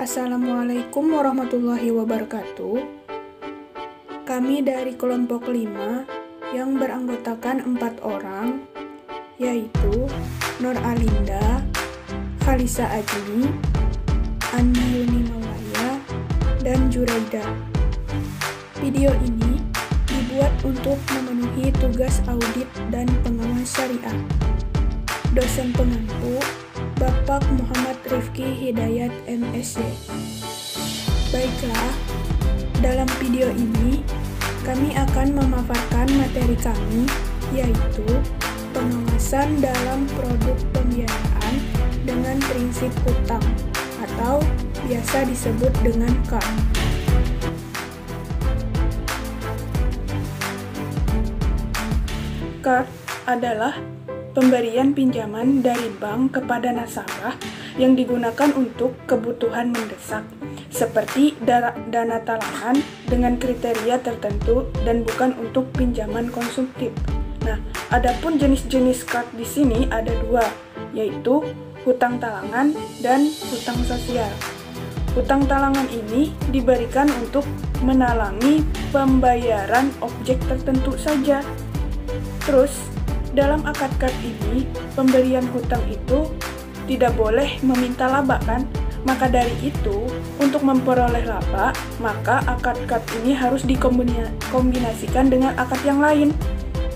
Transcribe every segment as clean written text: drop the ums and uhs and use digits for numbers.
Assalamualaikum warahmatullahi wabarakatuh. Kami dari kelompok 5 yang beranggotakan 4 orang, yaitu Nur Alinda, Khalisa Ajmi, Andi Yuni Mawaya, dan Juraida. Video ini dibuat untuk memenuhi tugas audit dan pengawas syariah. Dosen pengampu Bapak Muhammad Rifki Hidayat MSc. Baiklah, dalam video ini kami akan memaparkan materi kami, yaitu pengawasan dalam produk pembiayaan dengan prinsip utang atau biasa disebut dengan KAR. KAR adalah pemberian pinjaman dari bank kepada nasabah yang digunakan untuk kebutuhan mendesak, seperti dana talangan dengan kriteria tertentu dan bukan untuk pinjaman konsumtif. Nah, adapun jenis-jenis KAR di sini ada 2, yaitu hutang talangan dan hutang sosial. Hutang talangan ini diberikan untuk menalangi pembayaran objek tertentu saja. Terus, dalam akad KAR ini, pemberian hutang itu tidak boleh meminta laba kan? Maka dari itu, untuk memperoleh laba, maka akad KAR ini harus dikombinasikan dengan akad yang lain.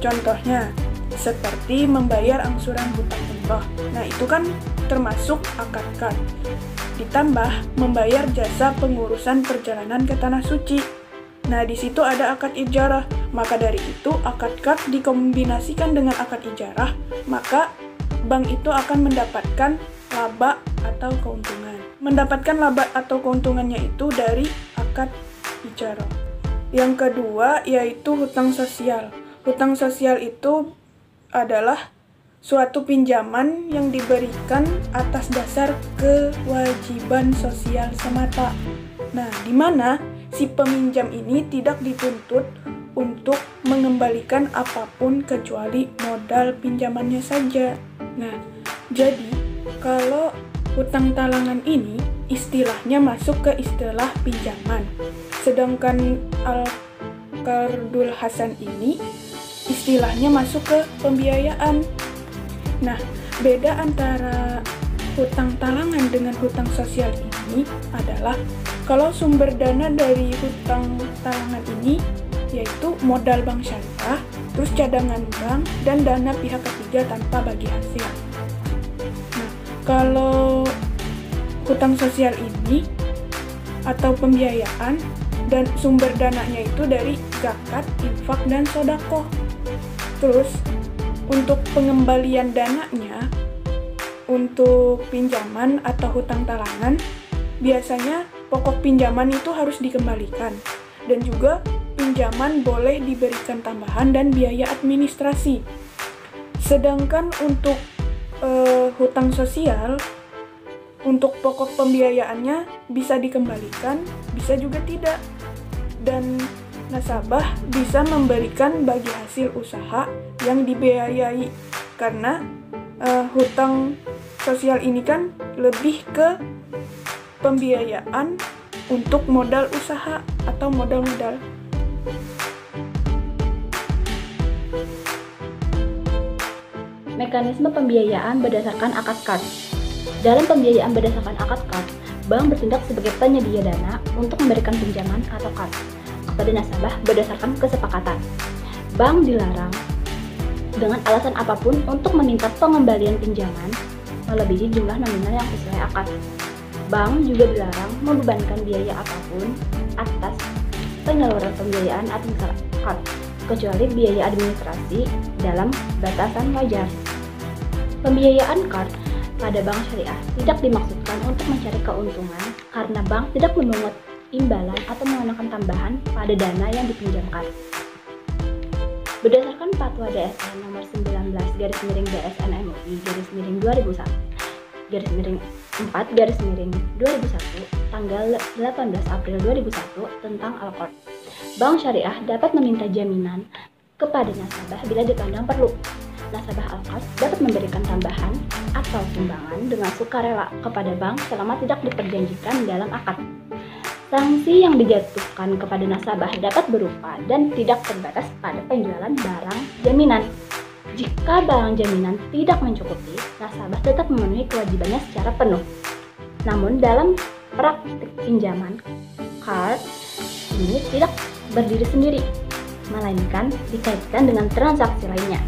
Contohnya, seperti membayar angsuran hutang umroh. Nah, itu kan termasuk akad KAR. Ditambah membayar jasa pengurusan perjalanan ke Tanah Suci. Nah, di situ ada akad ijarah. Maka dari itu, akad KAR dikombinasikan dengan akad ijarah, maka bank itu akan mendapatkan laba atau keuntungan. Mendapatkan laba atau keuntungannya itu dari akad ijarah. Yang kedua, yaitu hutang sosial. Hutang sosial itu adalah suatu pinjaman yang diberikan atas dasar kewajiban sosial semata. Nah, di mana si peminjam ini tidak dituntut untuk mengembalikan apapun kecuali modal pinjamannya saja. Nah, jadi kalau hutang talangan ini istilahnya masuk ke istilah pinjaman. Sedangkan Al-Qardul Hasan ini istilahnya masuk ke pembiayaan. Nah, beda antara hutang talangan dengan hutang sosial ini adalah kalau sumber dana dari hutang talangan ini yaitu modal bank syariah, terus cadangan bank, dan dana pihak ketiga tanpa bagi hasil. Nah, kalau hutang sosial ini atau pembiayaan dan sumber dananya itu dari zakat, infak, dan sedekah. Terus, untuk pengembalian dananya, untuk pinjaman atau hutang talangan, biasanya pokok pinjaman itu harus dikembalikan, dan juga pinjaman boleh diberikan tambahan dan biaya administrasi. Sedangkan untuk hutang sosial, untuk pokok pembiayaannya bisa dikembalikan, bisa juga tidak. Dan nasabah bisa memberikan bagi hasil usaha yang dibiayai. Karena hutang sosial ini kan lebih ke pembiayaan untuk modal usaha atau modal-modal. Mekanisme pembiayaan berdasarkan akad KAR. Dalam pembiayaan berdasarkan akad KAR, bank bertindak sebagai penyedia dana untuk memberikan pinjaman atau KAR kepada nasabah berdasarkan kesepakatan. Bank dilarang dengan alasan apapun untuk meminta pengembalian pinjaman melebihi jumlah nominal yang sesuai akad. Bank juga dilarang membebankan biaya apapun atas penyaluran pembiayaan atau KAR, kecuali biaya administrasi dalam batasan wajar. Pembiayaan KAR pada bank syariah tidak dimaksudkan untuk mencari keuntungan karena bank tidak memungut imbalan atau mengenakan tambahan pada dana yang dipinjamkan. Berdasarkan Fatwa DSN nomor 19/DSN MUI /4/2001 tanggal 18 April 2001 tentang Al-Qard. Bank syariah dapat meminta jaminan kepada nasabah bila dipandang perlu. nasabah Al-Qard dapat memberikan tambahan atau sumbangan dengan sukarela kepada bank selama tidak diperjanjikan dalam akad. Sanksi yang dijatuhkan kepada nasabah dapat berupa dan tidak terbatas pada penjualan barang jaminan. Jika barang jaminan tidak mencukupi, nasabah tetap memenuhi kewajibannya secara penuh. Namun dalam praktik pinjaman, card ini tidak berdiri sendiri, melainkan dikaitkan dengan transaksi lainnya.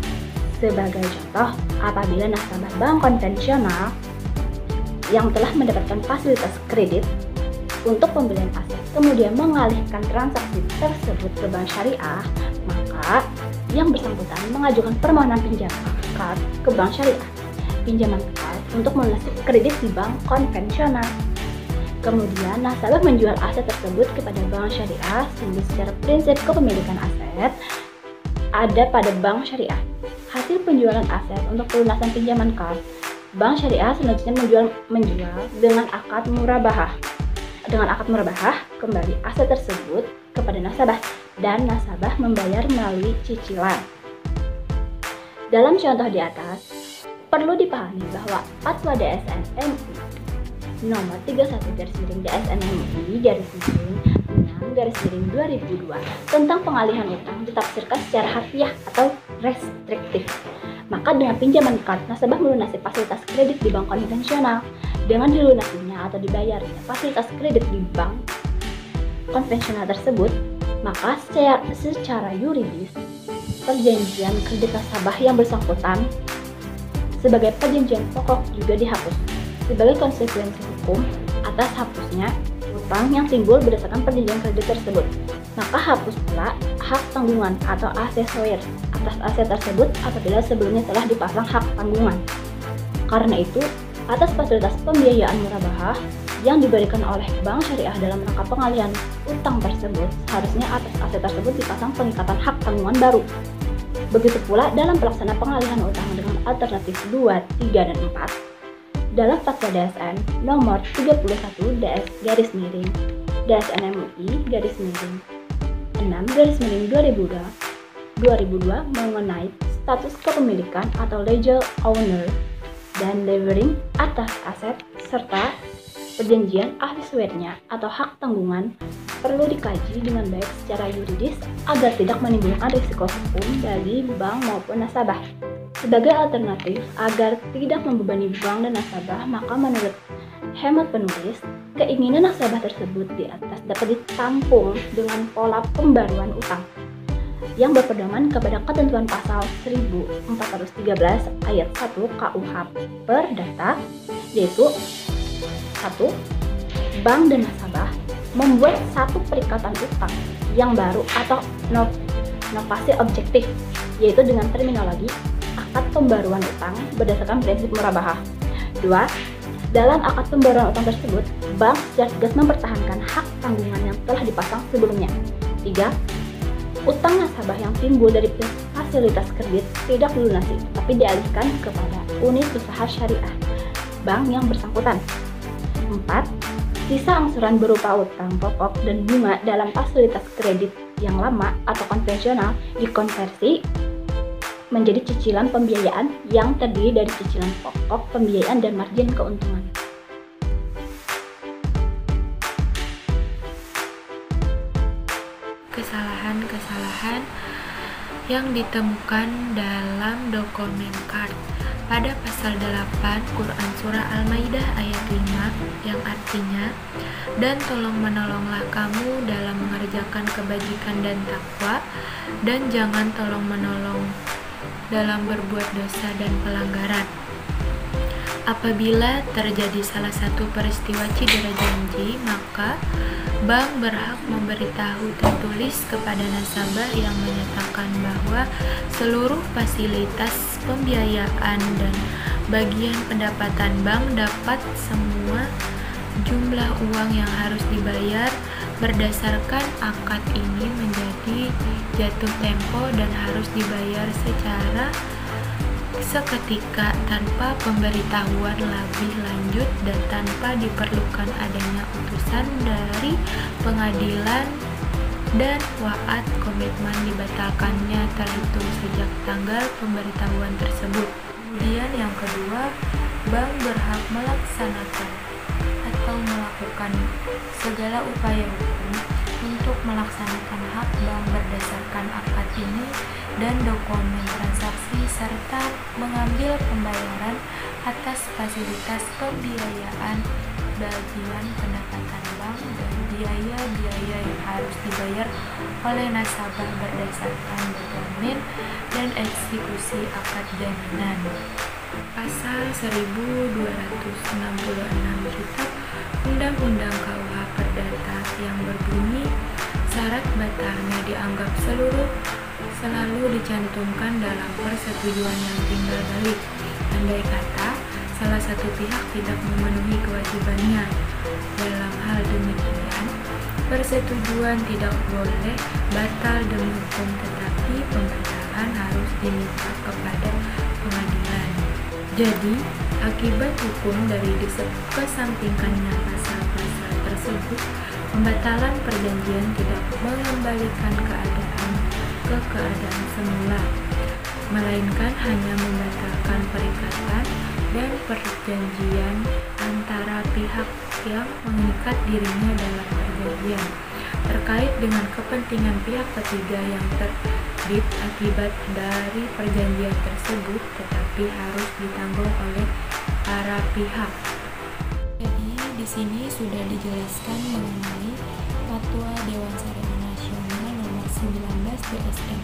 Sebagai contoh, apabila nasabah bank konvensional yang telah mendapatkan fasilitas kredit untuk pembelian aset kemudian mengalihkan transaksi tersebut ke bank syariah, maka yang bersangkutan mengajukan permohonan pinjaman card ke bank syariah, pinjaman card untuk melunasi kredit di bank konvensional. Kemudian nasabah menjual aset tersebut kepada bank syariah sehingga secara prinsip kepemilikan aset ada pada bank syariah. Hasil penjualan aset untuk pelunasan pinjaman card, bank syariah selanjutnya menjual dengan akad murabahah. Dengan akad murabahah, kembali aset tersebut kepada nasabah dan nasabah membayar melalui cicilan. Dalam contoh di atas, perlu dipahami bahwa Fatwa DSN MUI nomor 31/DSN-MUI/6/2002 tentang pengalihan utang ditafsirkan secara harfiah atau restriktif. Maka dengan pinjaman card, nasabah melunasi fasilitas kredit di bank konvensional. Dengan dilunasinya atau dibayarnya fasilitas kredit di bank konvensional tersebut, maka secara yuridis, perjanjian kredit nasabah yang bersangkutan sebagai perjanjian pokok juga dihapus. Sebagai konsekuensi hukum atas hapusnya utang yang timbul berdasarkan perjanjian kredit tersebut, maka hapus pula hak tanggungan atau asesoir atas aset tersebut apabila sebelumnya telah dipasang hak tanggungan. Karena itu, atas fasilitas pembiayaan murabahah yang diberikan oleh bank syariah dalam rangka pengalihan utang tersebut, seharusnya atas aset tersebut dipasang pengikatan hak tanggungan baru. Begitu pula dalam pelaksana pengalihan utang dengan alternatif 2, 3, dan 4. Dalam Fatwa DSN nomor 31/DSN-6/2002 mengenai status kepemilikan atau legal owner dan levering atas aset serta perjanjian ahli atau hak tanggungan perlu dikaji dengan baik secara yuridis agar tidak menimbulkan risiko hukum bagi bank maupun nasabah. Sebagai alternatif agar tidak membebani bank dan nasabah, maka menurut hemat penulis, keinginan nasabah tersebut di atas dapat ditampung dengan pola pembaruan utang yang berpedoman kepada ketentuan pasal 1413 ayat 1 KUH Perdata, yaitu 1. Bank dan nasabah membuat satu perikatan utang yang baru atau novasi objektif, yaitu dengan terminologi akad pembaruan utang berdasarkan prinsip murabahah. 2. Dalam akad pembaruan utang tersebut, bank secara tegas mempertahankan hak tanggungan yang telah dipasang sebelumnya. 3. Utang nasabah yang timbul dari fasilitas kredit tidak dilunasi, tapi dialihkan kepada unit usaha syariah bank yang bersangkutan. 4. Sisa angsuran berupa utang pokok dan bunga dalam fasilitas kredit yang lama atau konvensional dikonversi menjadi cicilan pembiayaan yang terdiri dari cicilan pokok, pembiayaan, dan margin keuntungan. Kesalahan-kesalahan yang ditemukan dalam dokumen card pada pasal 8 Quran Surah Al-Maidah ayat 5 yang artinya, dan tolong menolonglah kamu dalam mengerjakan kebajikan dan takwa, dan jangan tolong menolong dalam berbuat dosa dan pelanggaran. Apabila terjadi salah satu peristiwa cedera janji, maka bank berhak memberitahu tertulis kepada nasabah yang menyatakan bahwa seluruh fasilitas pembiayaan dan bagian pendapatan bank dapat semua jumlah uang yang harus dibayar berdasarkan akad ini menjadi jatuh tempo dan harus dibayar secara seketika tanpa pemberitahuan lebih lanjut dan tanpa diperlukan adanya utusan dari pengadilan dan wa'ad komitmen dibatalkannya terhitung sejak tanggal pemberitahuan tersebut. Kemudian yang kedua, bank berhak melaksanakan atau melakukan segala upaya hukum untuk melaksanakan hak bank berdasarkan akad ini dan dokumen transaksi serta mengambil pembayaran atas fasilitas pembiayaan bagian pendapatan bank dan biaya-biaya yang harus dibayar oleh nasabah berdasarkan dokumen dan eksekusi akad jaminan. Pasal 1266 Kitab Undang-Undang KUH Perdata yang berbunyi syarat batalnya dianggap selalu dicantumkan dalam persetujuan yang timbal balik. Andai kata salah satu pihak tidak memenuhi kewajibannya. Dalam hal demikian, persetujuan tidak boleh batal demi hukum, tetapi pembatalan harus diminta kepada pengadilan. Jadi, akibat hukum dari dikesampingkannya pasal-pasal tersebut, pembatalan perjanjian tidak mengembalikan keadaan ke keadaan semula, melainkan hanya membatalkan perikatan dan perjanjian antara pihak yang mengikat dirinya dalam perjanjian terkait dengan kepentingan pihak ketiga yang terbit akibat dari perjanjian tersebut, tetapi harus ditanggung oleh para pihak. Jadi di sini sudah dijelaskan mengenai Fatwa Dewan Syariah Nasional nomor 19 DSM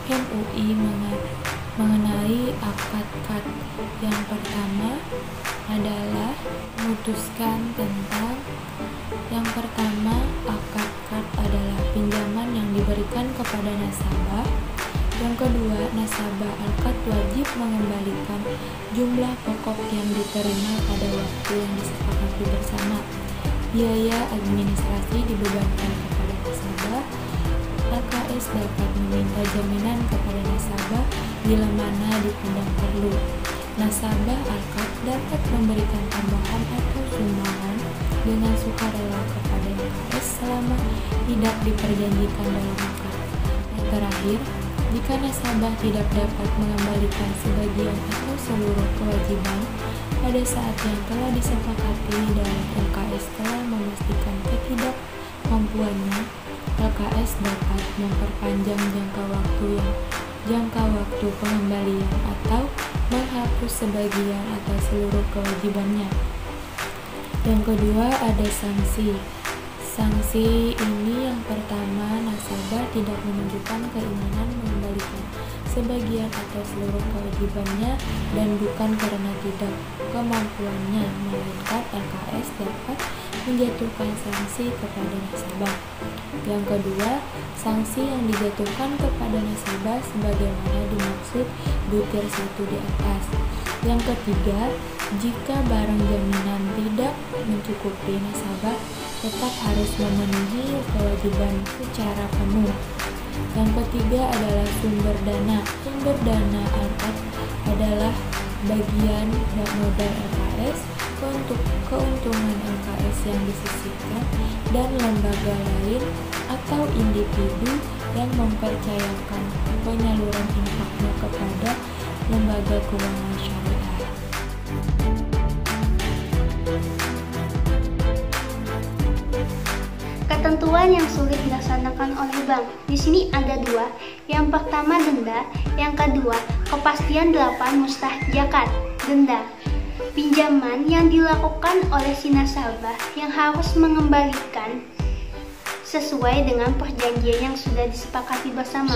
MUI mengenai akad-kad. Yang pertama adalah memutuskan tentang yang pertama, akad-kad adalah pinjaman yang diberikan kepada nasabah. Yang kedua, nasabah akad wajib mengembalikan jumlah pokok yang diterima pada waktu yang disepakati bersama. Biaya administrasi dibebankan kepada nasabah. LKS dapat meminta jaminan kepada nasabah bila mana dipandang perlu. Nasabah akad dapat memberikan tambahan atau sumbangan dengan sukarela kepada LKS selama tidak diperjanjikan dalam akad. Yang terakhir, jika nasabah tidak dapat mengembalikan sebagian atau seluruh kewajiban pada saat yang telah disepakati dan LKS telah memastikan ketidakmampuannya, LKS dapat memperpanjang jangka waktu pengembalian atau menghapus sebagian atau seluruh kewajibannya. Yang kedua ada sanksi. Sanksi ini yang pertama, nasabah tidak menunjukkan keinginan mengembalikan sebagian atau seluruh kewajibannya dan bukan karena tidak kemampuannya, melainkan LKS dapat menjatuhkan sanksi kepada nasabah. Yang kedua, sanksi yang dijatuhkan kepada nasabah sebagaimana dimaksud butir 1 di atas. Yang ketiga, jika barang jaminan tidak mencukupi, nasabah tetap harus memenuhi kewajiban secara penuh. Yang ketiga adalah sumber dana. Sumber dana akad adalah bagian modal LKS, keuntungan LKS yang disisihkan, dan lembaga lain atau individu yang mempercayakan penyaluran infaknya kepada lembaga keuangan syariah. Ketentuan yang sulit dilaksanakan oleh bank. Di sini ada 2. Yang pertama denda, yang kedua kepastian 8 mustahjakat. Denda, pinjaman yang dilakukan oleh si nasabah yang harus mengembalikan sesuai dengan perjanjian yang sudah disepakati bersama.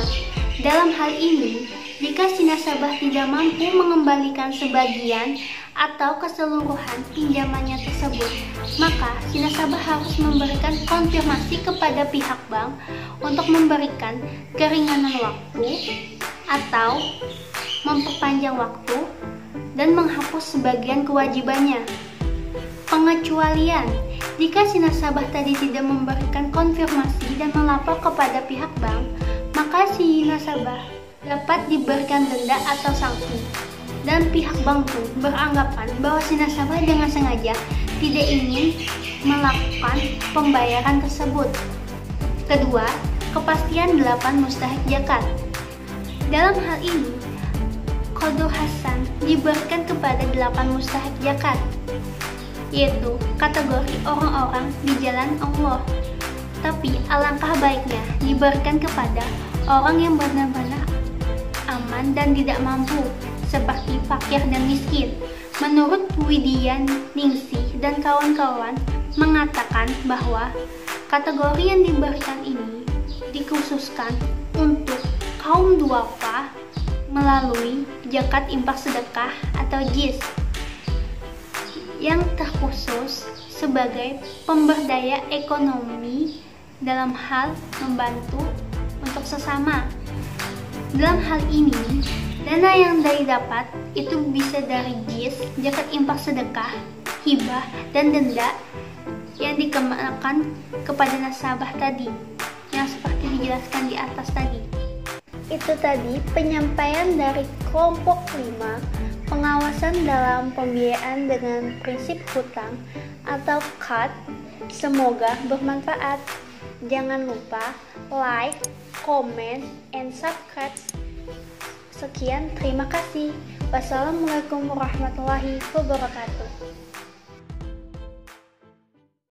Dalam hal ini, jika si nasabah tidak mampu mengembalikan sebagian atau keseluruhan pinjamannya tersebut, maka si nasabah harus memberikan konfirmasi kepada pihak bank untuk memberikan keringanan waktu atau memperpanjang waktu dan menghapus sebagian kewajibannya. Pengecualian, jika si nasabah tadi tidak memberikan konfirmasi dan melapor kepada pihak bank, maka si nasabah dapat diberikan denda atau sanksi. Dan pihak bank pun beranggapan bahwa si nasabah dengan sengaja tidak ingin melakukan pembayaran tersebut. Kedua, kepastian 8 mustahik zakat. Dalam hal ini, qadr hasan diberikan kepada 8 mustahik zakat, yaitu kategori orang-orang di jalan Allah. Tapi alangkah baiknya diberikan kepada orang yang benar-benar aman dan tidak mampu, seperti fakir dan miskin. Menurut Widian Ningsih dan kawan-kawan mengatakan bahwa kategori yang diberikan ini dikhususkan untuk kaum duafa melalui zakat infak sedekah atau jis yang terkhusus sebagai pemberdaya ekonomi dalam hal membantu untuk sesama. Dalam hal ini, dana yang didapat itu bisa dari jis, zakat infak sedekah, hibah, dan denda yang dikenakan kepada nasabah tadi, yang seperti dijelaskan di atas tadi. Itu tadi penyampaian dari kelompok 5, pengawasan dalam pembiayaan dengan prinsip hutang atau qard. Semoga bermanfaat. Jangan lupa like, comment, and subscribe. Sekian, terima kasih. Wassalamualaikum warahmatullahi wabarakatuh.